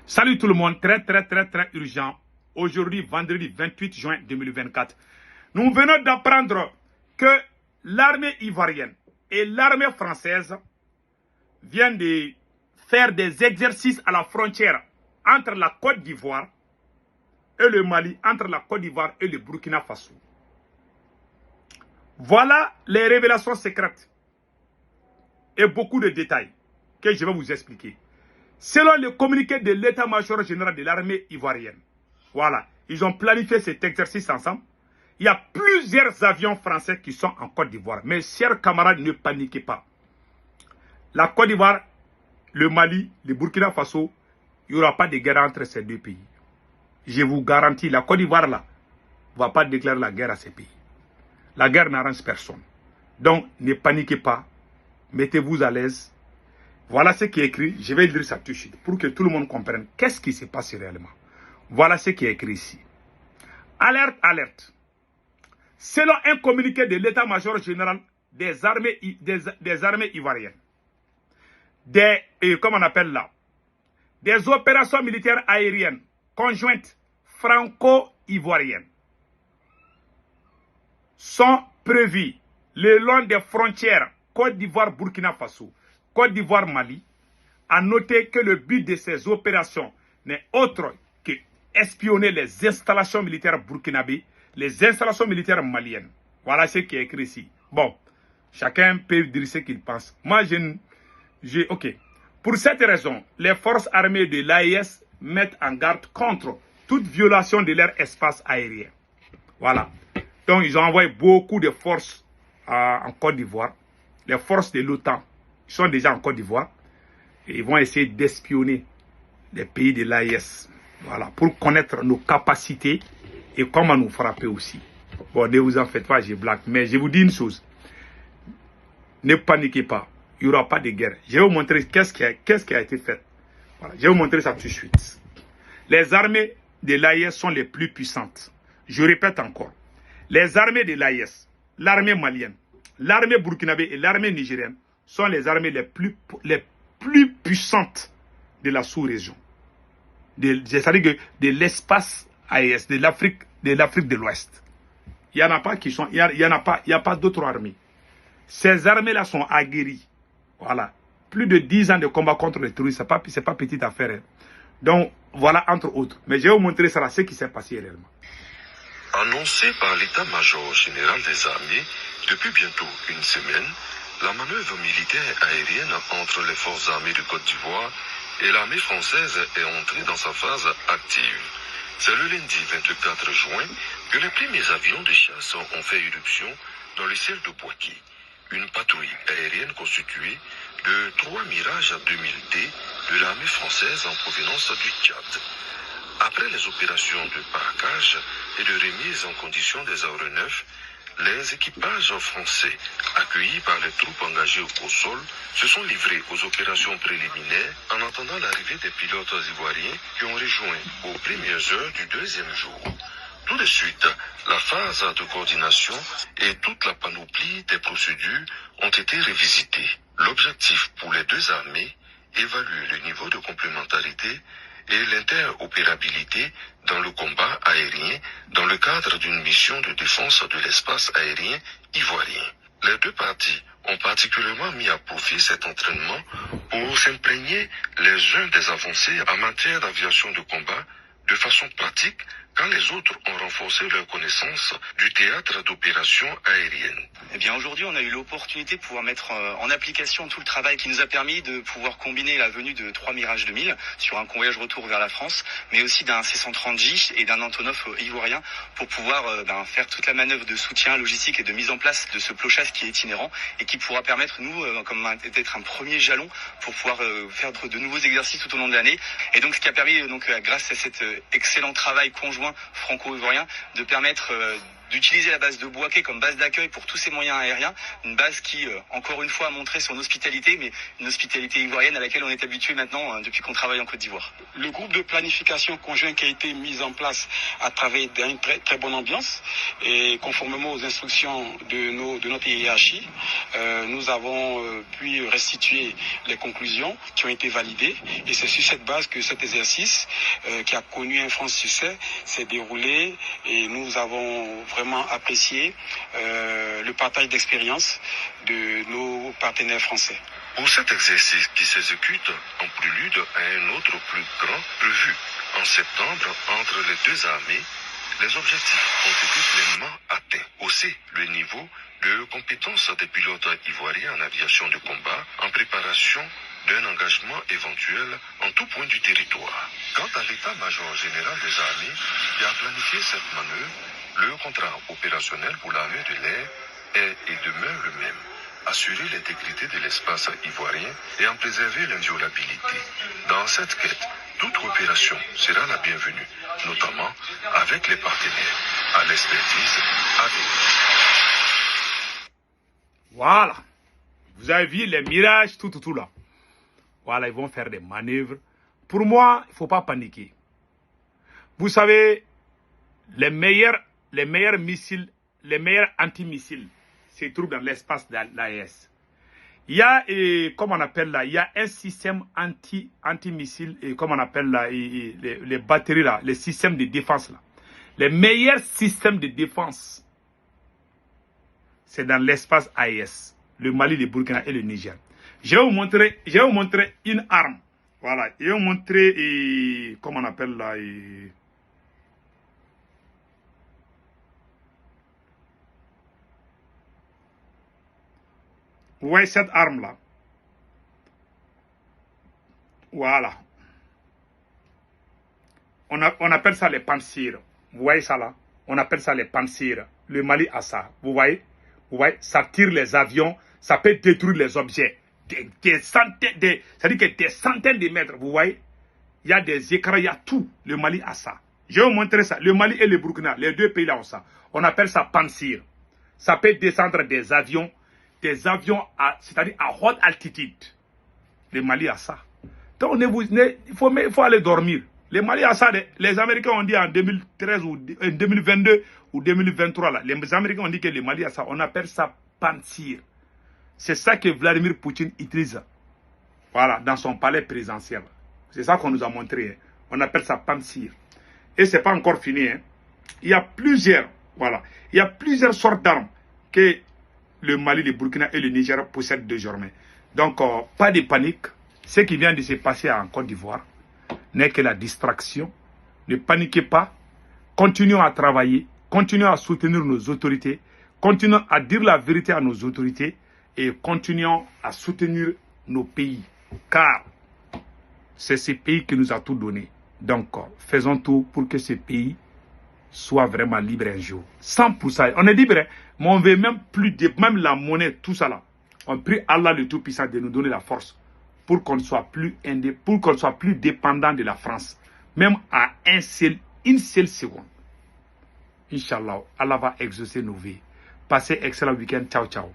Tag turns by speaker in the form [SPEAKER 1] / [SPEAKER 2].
[SPEAKER 1] Salut tout le monde, très urgent. Aujourd'hui, vendredi 28 juin 2024. Nous venons d'apprendre que l'armée ivoirienne et l'armée française viennent de faire des exercices à la frontière entre la Côte d'Ivoire et le Mali, entre la Côte d'Ivoire et le Burkina Faso. Voilà les révélations secrètes et beaucoup de détails que je vais vous expliquer. Selon le communiqué de l'état-major général de l'armée ivoirienne, voilà, ils ont planifié cet exercice ensemble. Il y a plusieurs avions français qui sont en Côte d'Ivoire. Mes chers camarades, ne paniquez pas. La Côte d'Ivoire, le Mali, le Burkina Faso, il n'y aura pas de guerre entre ces deux pays. Je vous garantis, la Côte d'Ivoire là, ne va pas déclarer la guerre à ces pays. La guerre n'arrange personne. Donc, ne paniquez pas. Mettez-vous à l'aise. Voilà ce qui est écrit. Je vais lire ça tout de suite pour que tout le monde comprenne qu'est-ce qui s'est passé réellement. Voilà ce qui est écrit ici. Alerte, alerte. Selon un communiqué de l'état-major général des armées ivoiriennes, comment on appelle là, des opérations militaires aériennes conjointes franco-ivoiriennes sont prévues le long des frontières Côte d'Ivoire-Burkina Faso, Côte d'Ivoire-Mali, a noté que le but de ces opérations n'est autre que espionner les installations militaires burkinabées, les installations militaires maliennes. Voilà ce qui est écrit ici. Bon, chacun peut dire ce qu'il pense. Moi, ok. Pour cette raison, les forces armées de l'AES mettent en garde contre toute violation de leur espace aérien. Voilà. Donc, ils ont envoyé beaucoup de forces en Côte d'Ivoire. Les forces de l'OTAN sont déjà en Côte d'Ivoire. Et ils vont essayer d'espionner les pays de l'AES. Voilà, pour connaître nos capacités et comment nous frapper aussi. Bon, ne vous en faites pas, je blague. Mais je vous dis une chose. Ne paniquez pas. Il n'y aura pas de guerre. Je vais vous montrer qu'est-ce qui a été fait. Voilà, je vais vous montrer ça tout de suite. Les armées de l'AES sont les plus puissantes. Je répète encore. Les armées de l'AES, l'armée malienne, l'armée burkinabé et l'armée nigérienne sont les armées les plus puissantes de la sous-région. C'est-à-dire que de l'espace AES, de l'Afrique de l'Ouest. Il n'y en a pas qui sont, il n'y a pas d'autres armées. Ces armées-là sont aguerries. Voilà. Plus de 10 ans de combat contre les terroristes, ce n'est pas petite affaire. Hein. Donc, voilà, entre autres. Mais je vais vous montrer ça là, ce qui s'est passé réellement.
[SPEAKER 2] Annoncé par l'état-major général des armées depuis bientôt une semaine, la manœuvre militaire aérienne entre les forces armées de Côte d'Ivoire et l'armée française est entrée dans sa phase active. C'est le lundi 24 juin que les premiers avions de chasse ont fait irruption dans le ciel de Bouaké. Une patrouille aérienne constituée de 3 Mirage 2000D de l'armée française en provenance du Tchad. Après les opérations de braquage et de remise en condition des aéronefs, les équipages français, accueillis par les troupes engagées au sol, se sont livrés aux opérations préliminaires en attendant l'arrivée des pilotes ivoiriens qui ont rejoint aux premières heures du deuxième jour. Tout de suite, la phase de coordination et toute la panoplie des procédures ont été révisitées. L'objectif pour les deux armées, évaluer le niveau de complémentarité et l'interopérabilité dans le combat aérien dans le cadre d'une mission de défense de l'espace aérien ivoirien. Les deux parties ont particulièrement mis à profit cet entraînement pour s'imprégner les uns des avancées en matière d'aviation de combat de façon pratique quand les autres ont renforcé leur connaissance du théâtre d'opérations aériennes.
[SPEAKER 3] Eh bien aujourd'hui on a eu l'opportunité de pouvoir mettre en application tout le travail qui nous a permis de pouvoir combiner la venue de 3 Mirage 2000 sur un convoyage retour vers la France, mais aussi d'un C-130J et d'un Antonov ivoirien pour pouvoir faire toute la manœuvre de soutien logistique et de mise en place de ce clochage qui est itinérant et qui pourra permettre nous, comme d'être un premier jalon pour pouvoir faire de nouveaux exercices tout au long de l'année. Et donc ce qui a permis, grâce à cet excellent travail conjoint franco-ivoirien, de permettre d'utiliser la base de Bouaké comme base d'accueil pour tous ces moyens aériens. Une base qui, encore une fois, a montré son hospitalité, mais une hospitalité ivoirienne à laquelle on est habitué maintenant depuis qu'on travaille en Côte d'Ivoire.
[SPEAKER 4] Le groupe de planification conjoint qui a été mis en place à travers d'une très bonne ambiance et conformément aux instructions de notre hiérarchie, nous avons pu restituer les conclusions qui ont été validées et c'est sur cette base que cet exercice qui a connu un franc succès s'est déroulé et nous avons vraiment apprécié le partage d'expérience de nos partenaires français.
[SPEAKER 2] Pour cet exercice qui s'exécute en prélude à un autre plus grand prévu en septembre entre les deux armées, les objectifs ont été pleinement atteints. Aussi, le niveau de compétence des pilotes ivoiriens en aviation de combat en préparation d'un engagement éventuel en tout point du territoire. Quant à l'état-major général des armées qui a planifié cette manœuvre, le contrat opérationnel pour l'armée de l'air est et demeure le même. Assurer l'intégrité de l'espace ivoirien et en préserver l'inviolabilité. Dans cette quête, toute opération sera la bienvenue, notamment avec les partenaires à l'expertise avec.
[SPEAKER 1] Voilà. Vous avez vu les mirages, tout là. Voilà, ils vont faire des manœuvres. Pour moi, il ne faut pas paniquer. Vous savez, les meilleurs missiles, les meilleurs antimissiles se trouvent dans l'espace de l'AES. Il y a, comment on appelle là, il y a un système anti-missile, et comment on appelle là, les batteries là, les systèmes de défense là. Les meilleurs systèmes de défense, c'est dans l'espace AES. Le Mali, le Burkina et le Niger. Je vais vous montrer une arme. Voilà, je vais vous montrer, comment on appelle là, vous voyez cette arme-là? Voilà. On appelle ça les pansirs. Vous voyez ça là? On appelle ça les pansirs. Le Mali a ça. Vous voyez? Vous voyez? Ça tire les avions. Ça peut détruire les objets. Des centaines, c'est-à-dire que des centaines de mètres. Vous voyez? Il y a des écrans, il y a tout. Le Mali a ça. Je vais vous montrer ça. Le Mali et le Burkina, les deux pays là ont ça. On appelle ça pansir. Ça peut descendre des avions c'est-à-dire à haute altitude. Le Mali a ça. Donc, il faut aller dormir. Le Mali a ça. Les Américains ont dit en 2013 ou 2022 ou 2023, là, les Américains ont dit que le Mali a ça. On appelle ça pansir. C'est ça que Vladimir Poutine utilise. Voilà, dans son palais présidentiel. C'est ça qu'on nous a montré. Hein. On appelle ça pansir. Et ce n'est pas encore fini. Hein. Il y a plusieurs, voilà. Il y a plusieurs sortes d'armes que le Mali, le Burkina et le Niger possèdent désormais. Donc, pas de panique. Ce qui vient de se passer en Côte d'Ivoire n'est que la distraction. Ne paniquez pas. Continuons à travailler. Continuons à soutenir nos autorités. Continuons à dire la vérité à nos autorités. Et continuons à soutenir nos pays. Car c'est ce pays qui nous a tout donné. Donc, faisons tout pour que ce pays soit vraiment libre un jour. 100%. On est libre, hein? Mais on veut même plus de, même la monnaie, tout ça là. On prie Allah le Tout-Puissant de nous donner la force pour qu'on soit plus dépendant de la France. Même à une seule seconde. Inch'Allah, Allah va exaucer nos vies. Passez excellent week-end. Ciao, ciao.